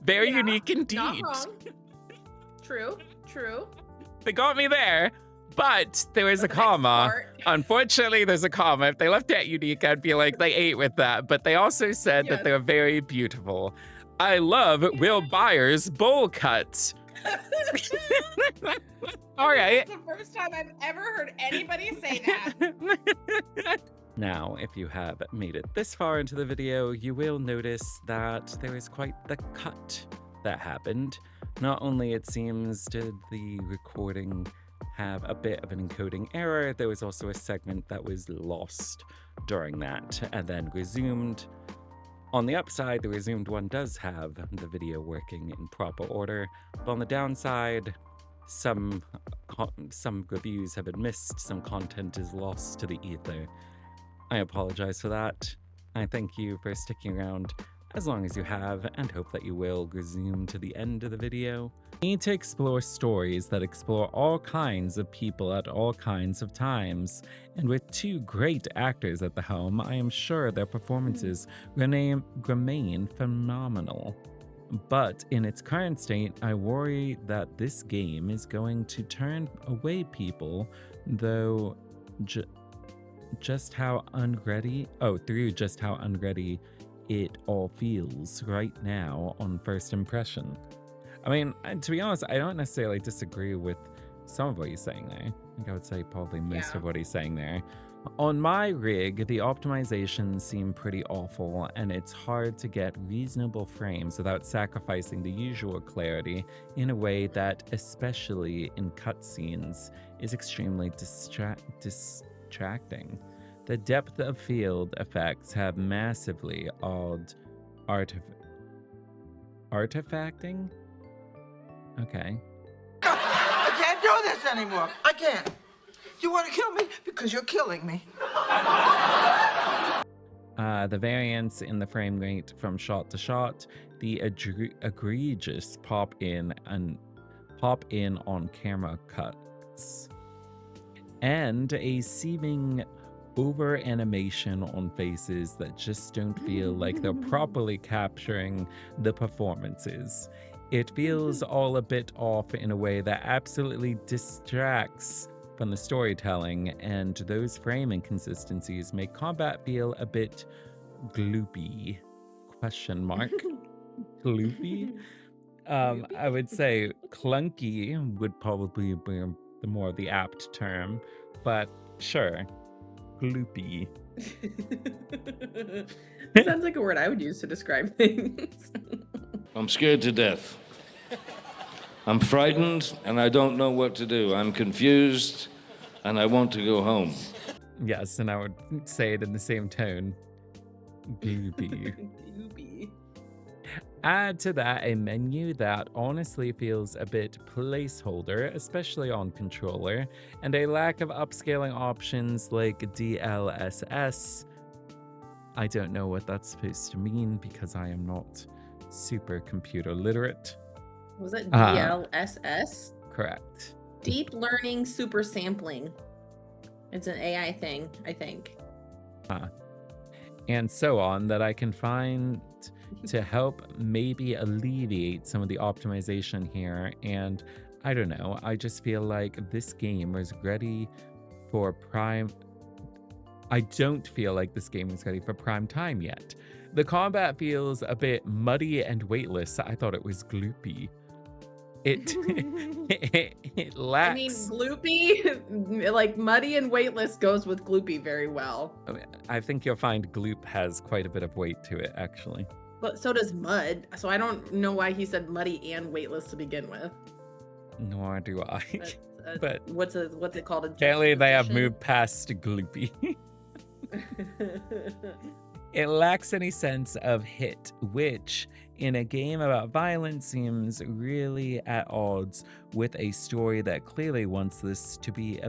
Very unique indeed. Not wrong. True. They got me there, but there was a comma. Unfortunately, there's a comma. If they left it unique, I'd be like, they ate with that. But they also said that they're very beautiful. I love Will Byers' bowl cut. All right. It's the first time I've ever heard anybody say that. Now, if you have made it this far into the video, you will notice that there is quite the cut that happened. Not only, it seems, did the recording have a bit of an encoding error, there was also a segment that was lost during that and then resumed. On the upside, the resumed one does have the video working in proper order, but on the downside, some reviews have been missed, some content is lost to the ether. I apologize for that. I thank you for sticking around as long as you have, and hope that you will resume to the end of the video. We need to explore stories that explore all kinds of people at all kinds of times, and with two great actors at the helm, I am sure their performances remain phenomenal. But in its current state, I worry that this game is going to turn away people, though through just how unready it all feels right now on first impression. I mean, to be honest, I don't necessarily disagree with some of what he's saying there. I think I would say probably most of what he's saying there. On my rig, the optimizations seem pretty awful, and it's hard to get reasonable frames without sacrificing the usual clarity in a way that, especially in cutscenes, is extremely distracting. The depth of field effects have massively odd artifacting? Okay. I can't do this anymore. I can't. You want to kill me? Because you're killing me. The variance in the frame rate from shot to shot, the egregious pop in on camera cuts, and a seeming over animation on faces that just don't feel like they're properly capturing the performances. It feels all a bit off in a way that absolutely distracts from the storytelling, and those frame inconsistencies make combat feel a bit gloopy. Question mark. Gloopy? I would say clunky would probably be the more the apt term, but sure. Gloopy. Sounds like a word I would use to describe things. I'm scared to death. I'm frightened and I don't know what to do. I'm confused and I want to go home. Yes, and I would say it in the same tone. Gloopy. Gloopy. Add to that a menu that honestly feels a bit placeholder, especially on controller, and a lack of upscaling options like DLSS. I don't know what that's supposed to mean because I am not super computer literate. Was it DLSS? Correct. Deep Learning Super Sampling. It's an AI thing, I think. And so on, that I can find to help maybe alleviate some of the optimization here. And I don't know, I just feel like this game was ready for prime. I don't feel like this game is ready for prime time yet. The combat feels a bit muddy and weightless. I thought it was gloopy. It lacks. I mean, gloopy, like muddy and weightless goes with gloopy very well. I think you'll find gloop has quite a bit of weight to it, actually. But so does mud. So I don't know why he said muddy and weightless to begin with. Nor do I. But what's it called? Apparently they have moved past gloopy. It lacks any sense of hit, which in a game about violence seems really at odds with a story that clearly wants this to feel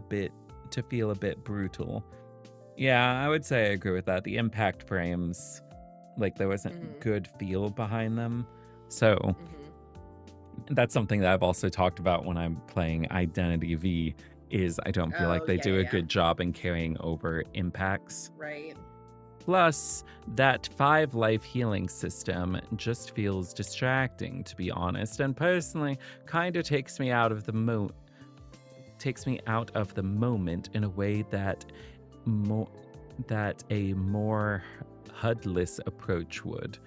a bit brutal. Yeah, I would say I agree with that. The impact frames, like there wasn't good feel behind them. So that's something that I've also talked about when I'm playing Identity V, is I don't feel like they do a good job in carrying over impacts. Right. Plus, that 5 life healing system just feels distracting, to be honest, and personally kind of takes me out of the moment in a way that a more HUD-less approach would.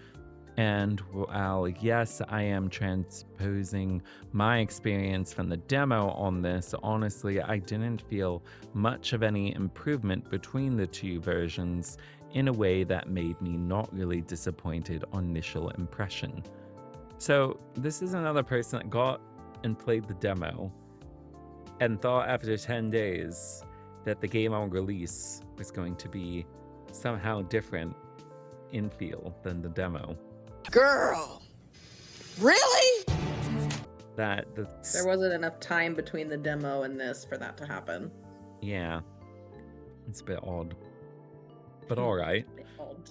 And while, yes, I am transposing my experience from the demo on this, honestly, I didn't feel much of any improvement between the two versions in a way that made me not really disappointed on initial impression. So this is another person that got and played the demo and thought after 10 days that the game on release was going to be somehow different in feel than the demo. Girl, really? There wasn't enough time between the demo and this for that to happen. Yeah, it's a bit odd, but all right. Bit odd.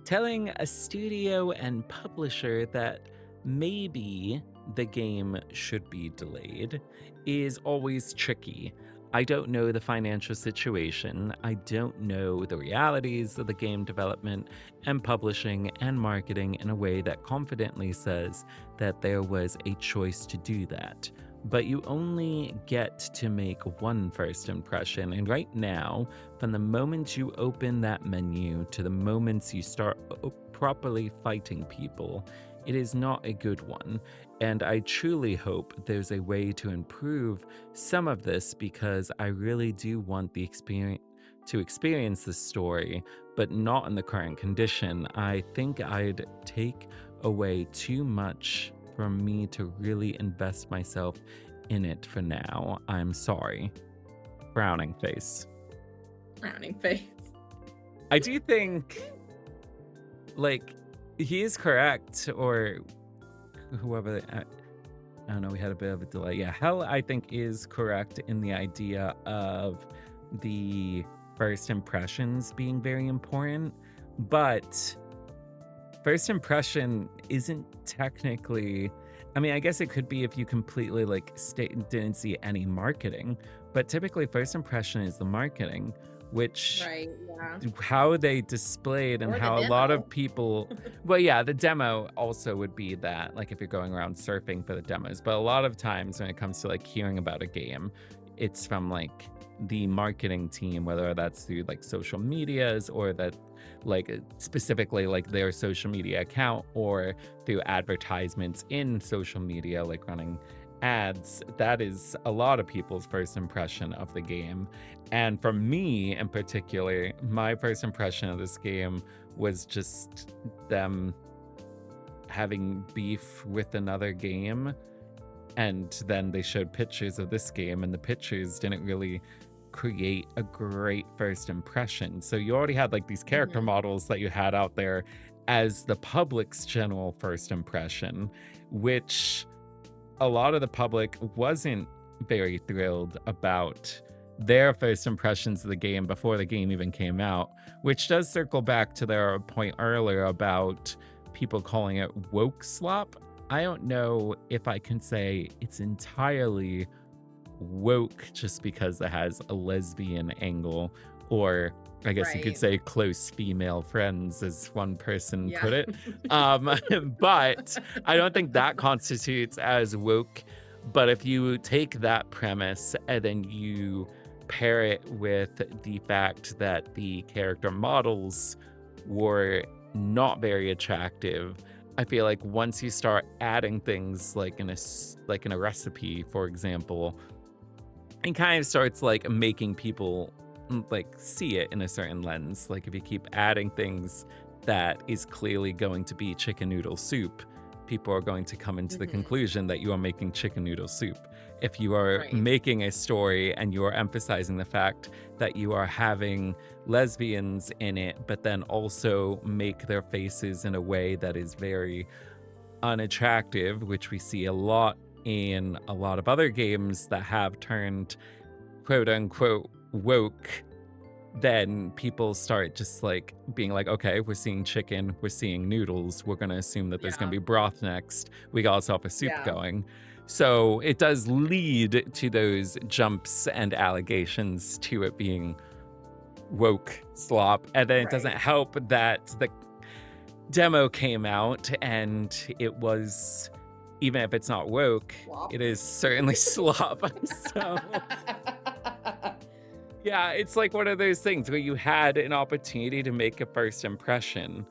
Telling a studio and publisher that maybe the game should be delayed is always tricky. I don't know the financial situation. I don't know the realities of the game development and publishing and marketing in a way that confidently says that there was a choice to do that. But you only get to make one first impression, and right now, from the moment you open that menu to the moments you start properly fighting people, it is not a good one, and I truly hope there's a way to improve some of this, because I really do want the experience this story, but not in the current condition. I think I'd take away too much for me to really invest myself in it for now. I'm sorry. Frowning face. Frowning face. I do think, like, he is correct, or whoever. I don't know. We had a bit of a delay. Yeah, Hell, I think, is correct in the idea of the first impressions being very important, but first impression isn't technically. I mean, I guess it could be if you completely like didn't see any marketing, but typically first impression is the marketing, which Right, yeah. how they displayed and Or the how a lot of demo. people well, yeah, the demo also would be that, like if you're going around surfing for the demos, but a lot of times when it comes to like hearing about a game, it's from like the marketing team, whether that's through like social medias or that like specifically like their social media account or through advertisements in social media, like running ads. That is a lot of people's first impression of the game. And for me in particular, my first impression of this game was just them having beef with another game. And then they showed pictures of this game, and the pictures didn't really create a great first impression. So you already had like these character models that you had out there as the public's general first impression, which a lot of the public wasn't very thrilled about their first impressions of the game before the game even came out, which does circle back to their point earlier about people calling it woke slop. I don't know if I can say it's entirely woke just because it has a lesbian angle, or I guess you could say close female friends, as one person put it. But I don't think that constitutes as woke. But if you take that premise and then you pair it with the fact that the character models were not very attractive, I feel like once you start adding things like in a recipe, for example, it kind of starts like making people like see it in a certain lens. Like if you keep adding things that is clearly going to be chicken noodle soup, people are going to come into the conclusion that you are making chicken noodle soup. If you are making a story and you are emphasizing the fact that you are having lesbians in it, but then also make their faces in a way that is very unattractive, which we see a lot in a lot of other games that have turned quote unquote woke, then people start just like being like, okay, we're seeing chicken, we're seeing noodles, we're gonna assume that there's gonna be broth next, we also have a soup going. So it does lead to those jumps and allegations to it being woke slop, and then it doesn't help that the demo came out and it was, even if it's not woke, it is certainly slop. So yeah, it's like one of those things where you had an opportunity to make a first impression,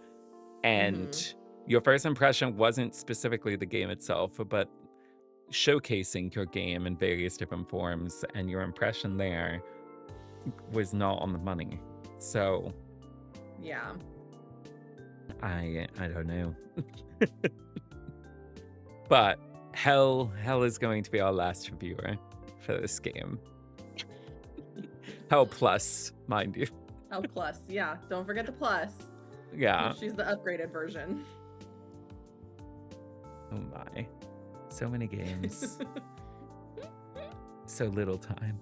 and your first impression wasn't specifically the game itself, but showcasing your game in various different forms, and your impression there was not on the money. So yeah, I don't know. But Hell is going to be our last reviewer for this game. Hell Plus, mind you. Hell Plus, yeah. Don't forget the plus. Yeah. She's the upgraded version. Oh my. So many games. So little time.